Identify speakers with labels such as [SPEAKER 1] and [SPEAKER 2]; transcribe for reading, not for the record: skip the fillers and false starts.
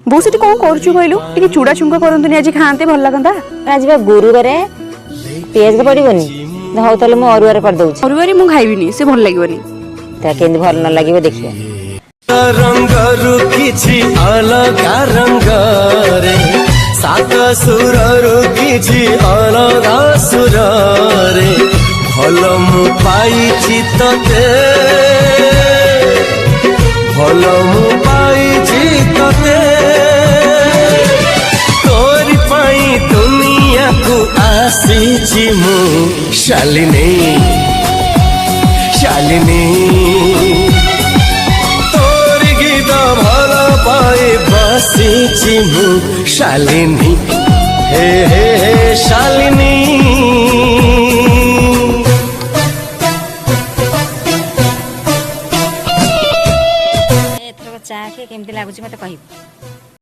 [SPEAKER 1] बो सेठी कौन करछु कहलु टिके चूड़ा चुंगा करंतुनी आज खाते भल लागंदा।
[SPEAKER 2] आज बा गुरुवार पियाज पड़िबनी हौ तले मु अरुआर कर दउछ
[SPEAKER 1] अरुवारी मु खाइबिनी से भल लागिबनी
[SPEAKER 2] ता केंद भल न लागिबो देखिया
[SPEAKER 3] रंगरु किछि अलगा रंग रे सात सुररु किछि अलगा सुर रे भल मु पाइछि तते भल मु पाइछि तते तोरी पाई दुनिया को आसीछि मु शालिनी शालिनी बसीची मु शालिनी हे हे हे शालिनी
[SPEAKER 2] एथरक चा के केमति लागुची मते कहि